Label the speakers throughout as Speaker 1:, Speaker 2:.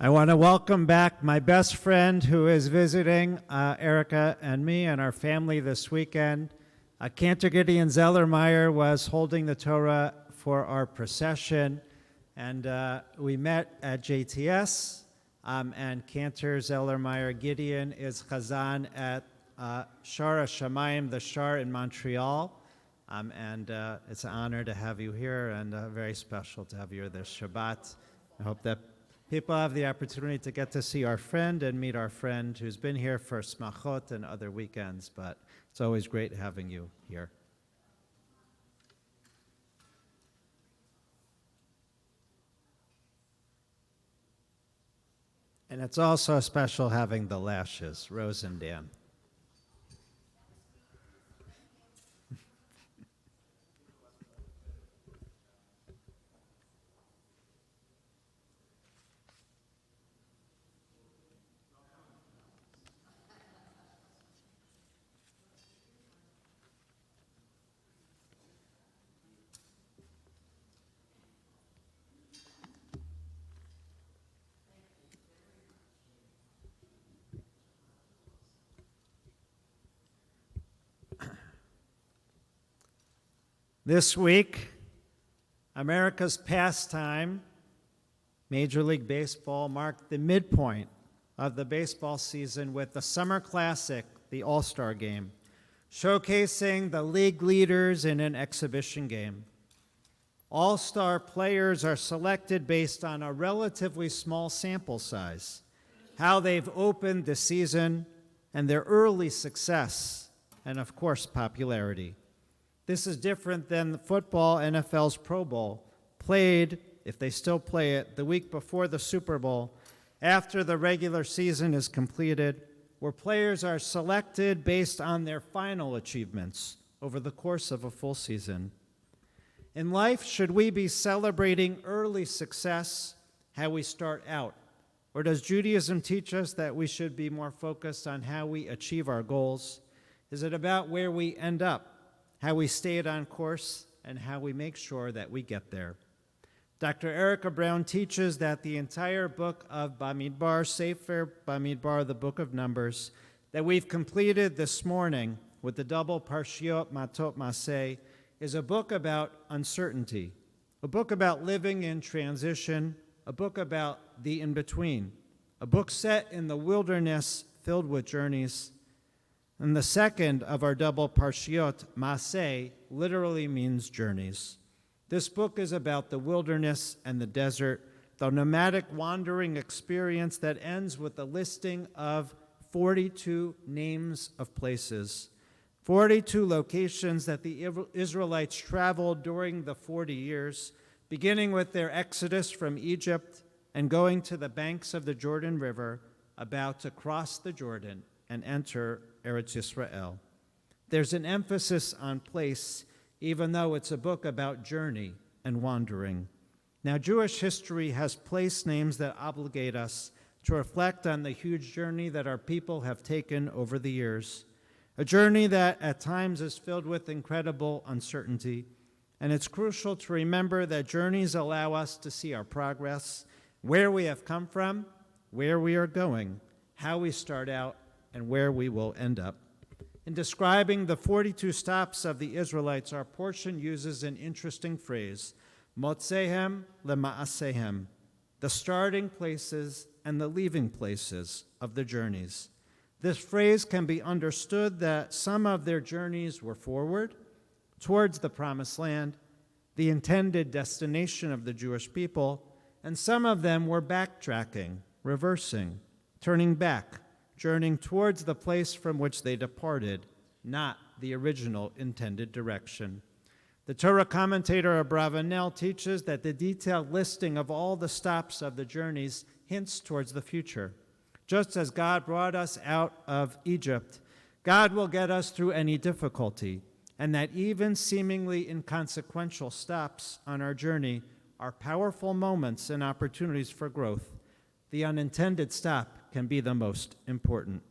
Speaker 1: I want to welcome back my best friend who is visiting Erica and me and our family this weekend. Cantor Gideon Zellermeyer was holding the Torah for our procession, and we met at JTS, and Cantor Zellermeyer Gideon is Chazan at Shar HaShamayim, the Shar in Montreal, and it's an honor to have you here and very special to have you here this Shabbat. I hope that people have the opportunity to get to see our friend and meet our friend who's been here for smachot and other weekends, but it's always great having you here. And it's also special having the lashes, Rose and Dan. This week, America's pastime, Major League Baseball, marked the midpoint of the baseball season with the Summer Classic, the All-Star Game, showcasing the league leaders in an exhibition game. All-Star players are selected based on a relatively small sample size, how they've opened the season, and their early success, and of course, popularity. This is different than football, NFL's Pro Bowl, played, if they still play it, the week before the Super Bowl, after the regular season is completed, where players are selected based on their final achievements over the course of a full season. In life, should we be celebrating early success, how we start out? Or does Judaism teach us that we should be more focused on how we achieve our goals? Is it about where we end up, how we stayed on course, and how we make sure that we get there? Dr. Erica Brown teaches that the entire book of Bamidbar, Sefer Bamidbar, the book of Numbers, that we've completed this morning with the double Parshiot Matot Maseh, is a book about uncertainty, a book about living in transition, a book about the in-between, a book set in the wilderness filled with journeys. And the second of our double Parshiot, Maseh, literally means journeys. This book is about the wilderness and the desert, the nomadic wandering experience that ends with a listing of 42 names of places, 42 locations that the Israelites traveled during the 40 years, beginning with their exodus from Egypt and going to the banks of the Jordan River, about to cross the Jordan and enter Eretz Yisrael. There's an emphasis on place, even though it's a book about journey and wandering. Now, Jewish history has place names that obligate us to reflect on the huge journey that our people have taken over the years, a journey that at times is filled with incredible uncertainty. And it's crucial to remember that journeys allow us to see our progress, where we have come from, where we are going, how we start out, and where we will end up. In describing the 42 stops of the Israelites, our portion uses an interesting phrase, Motzehem lema'asehem, the starting places and the leaving places of the journeys. This phrase can be understood that some of their journeys were forward, towards the Promised Land, the intended destination of the Jewish people, and some of them were backtracking, reversing, turning back, journeying towards the place from which they departed, not the original intended direction. The Torah commentator Abravanel teaches that the detailed listing of all the stops of the journeys hints towards the future. Just as God brought us out of Egypt, God will get us through any difficulty, and that even seemingly inconsequential stops on our journey are powerful moments and opportunities for growth. The unintended stop can be the most important.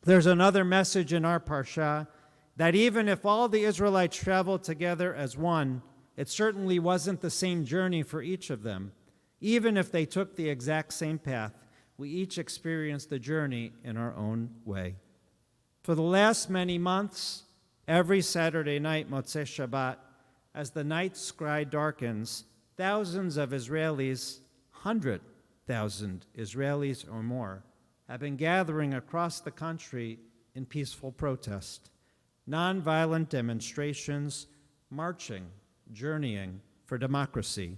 Speaker 1: There's another message in our parsha that even if all the Israelites traveled together as one, it certainly wasn't the same journey for each of them. Even if they took the exact same path, we each experienced the journey in our own way. For the last many months, every Saturday night, Motzei Shabbat, as the night sky darkens, thousands of Israelis, 100,000 Israelis or more, have been gathering across the country in peaceful protest, nonviolent demonstrations, marching, journeying for democracy,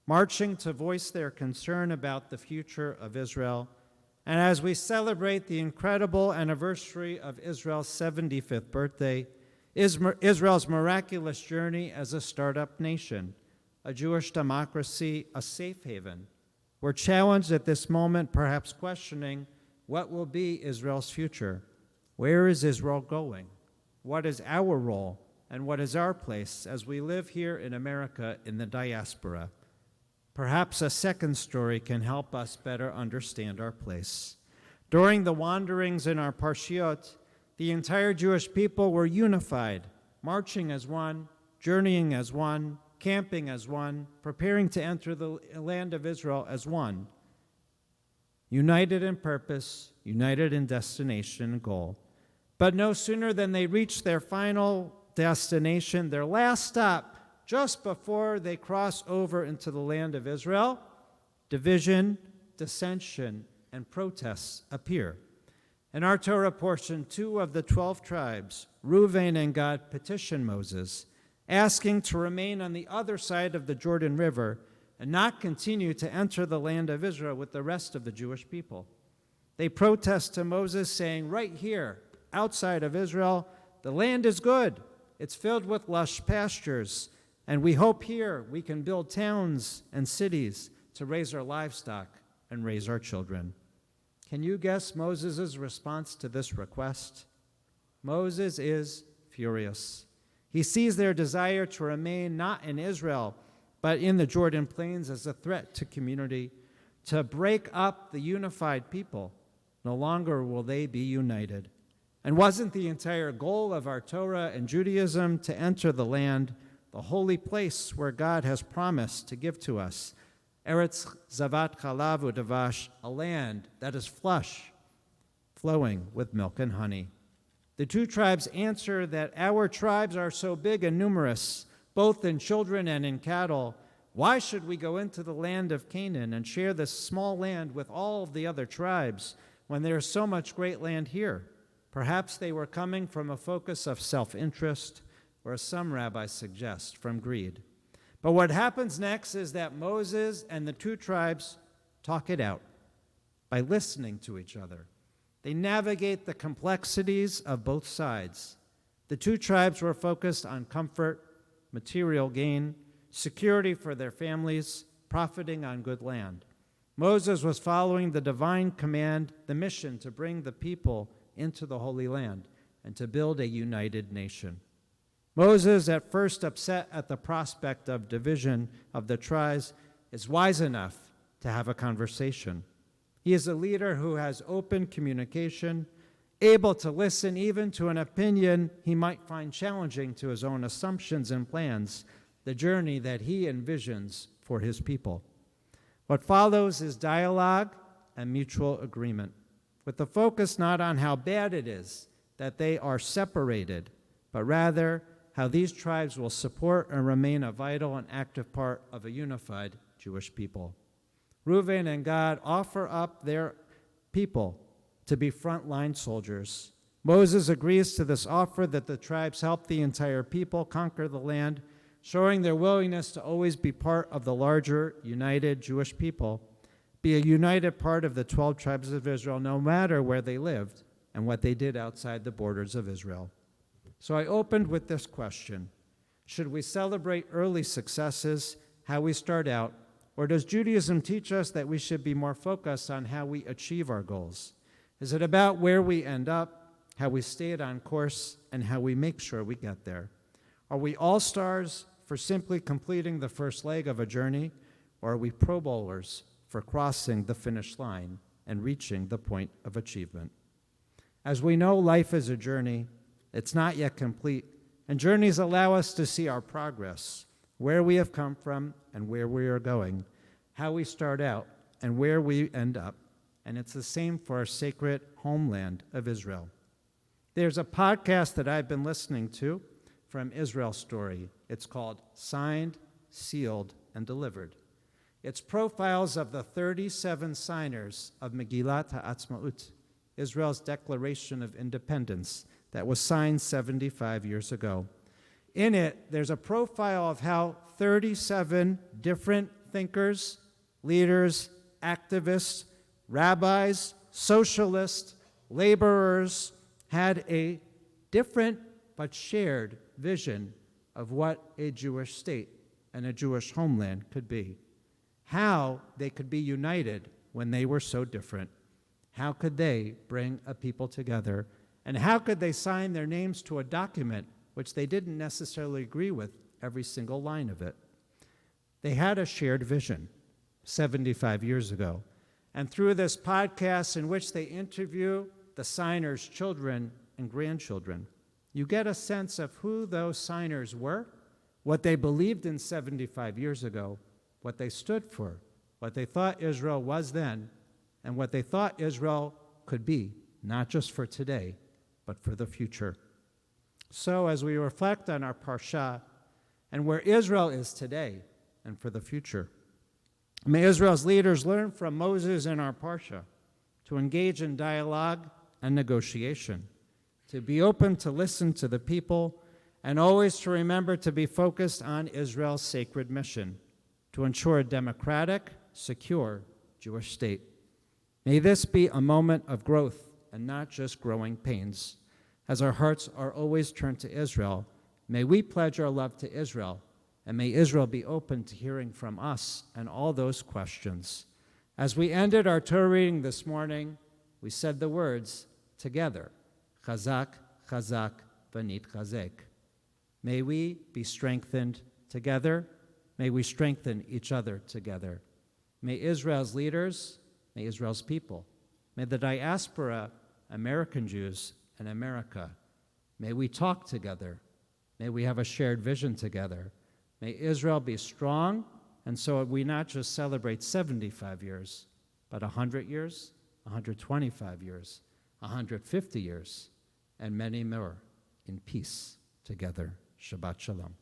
Speaker 1: marching to voice their concern about the future of Israel. And as we celebrate the incredible anniversary of Israel's 75th birthday, Israel's miraculous journey as a startup nation, a Jewish democracy, a safe haven, we're challenged at this moment, perhaps questioning what will be Israel's future. Where is Israel going? What is our role and what is our place as we live here in America in the diaspora? Perhaps a second story can help us better understand our place. During the wanderings in our Parshiot, the entire Jewish people were unified, marching as one, journeying as one, camping as one, preparing to enter the land of Israel as one. United in purpose, united in destination and goal. But no sooner than they reached their final destination, their last stop, just before they cross over into the land of Israel, division, dissension, and protests appear. In our Torah portion, 2 of the 12 tribes, Reuven and Gad, petition Moses, asking to remain on the other side of the Jordan River and not continue to enter the land of Israel with the rest of the Jewish people. They protest to Moses, saying, right here, outside of Israel, the land is good. It's filled with lush pastures, and we hope here we can build towns and cities to raise our livestock and raise our children. Can you guess Moses' response to this request? Moses is furious. He sees their desire to remain not in Israel, but in the Jordan Plains as a threat to community, to break up the unified people. No longer will they be united. And wasn't the entire goal of our Torah and Judaism to enter the land, the holy place where God has promised to give to us, Eretz Zavat Chalav Udavash, a land that is flush, flowing with milk and honey? The 2 tribes answer that our tribes are so big and numerous, both in children and in cattle. Why should we go into the land of Canaan and share this small land with all of the other tribes when there is so much great land here? Perhaps they were coming from a focus of self-interest, or as some rabbis suggest, from greed. But what happens next is that Moses and the 2 tribes talk it out by listening to each other. They navigate the complexities of both sides. The 2 tribes were focused on comfort, material gain, security for their families, profiting on good land. Moses was following the divine command, the mission to bring the people into the Holy Land and to build a united nation. Moses, at first upset at the prospect of division of the tribes, is wise enough to have a conversation. He is a leader who has open communication, able to listen even to an opinion he might find challenging to his own assumptions and plans, the journey that he envisions for his people. What follows is dialogue and mutual agreement, with the focus not on how bad it is that they are separated, but rather how these tribes will support and remain a vital and active part of a unified Jewish people. Reuven and Gad offer up their people to be frontline soldiers. Moses agrees to this offer that the tribes help the entire people conquer the land, showing their willingness to always be part of the larger, united Jewish people, be a united part of the 12 tribes of Israel, no matter where they lived and what they did outside the borders of Israel. So I opened with this question: should we celebrate early successes, how we start out, or does Judaism teach us that we should be more focused on how we achieve our goals? Is it about where we end up, how we stayed on course, and how we make sure we get there? Are we all-stars for simply completing the first leg of a journey, or are we pro bowlers for crossing the finish line and reaching the point of achievement? As we know, life is a journey. It's not yet complete, and journeys allow us to see our progress, where we have come from and where we are going. how we start out and where we end up, and it's the same for our sacred homeland of Israel. There's a podcast that I've been listening to from Israel Story. It's called Signed, Sealed, and Delivered. It's profiles of the 37 signers of Megillat HaAtzmaut, Israel's Declaration of Independence, that was signed 75 years ago. In it, there's a profile of how 37 different thinkers, leaders, activists, rabbis, socialists, laborers had a different but shared vision of what a Jewish state and a Jewish homeland could be. How they could be united when they were so different. How could they bring a people together? And how could they sign their names to a document which they didn't necessarily agree with every single line of it? They had a shared vision 75 years ago. And through this podcast in which they interview the signers' children and grandchildren, you get a sense of who those signers were, what they believed in 75 years ago, what they stood for, what they thought Israel was then, and what they thought Israel could be, not just for today, but for the future. So as we reflect on our Parsha and where Israel is today and for the future, may Israel's leaders learn from Moses in our Parsha to engage in dialogue and negotiation, to be open to listen to the people, and always to remember to be focused on Israel's sacred mission, to ensure a democratic, secure Jewish state. May this be a moment of growth and not just growing pains. As our hearts are always turned to Israel, may we pledge our love to Israel, and may Israel be open to hearing from us and all those questions. As we ended our Torah reading this morning, we said the words together, Chazak, Chazak, V'nit Chazek. May we be strengthened together. May we strengthen each other together. May Israel's leaders, may Israel's people, may the diaspora, American Jews in America, may we talk together. May we have a shared vision together. May Israel be strong, and so we not just celebrate 75 years, but 100 years, 125 years, 150 years, and many more in peace together. Shabbat Shalom.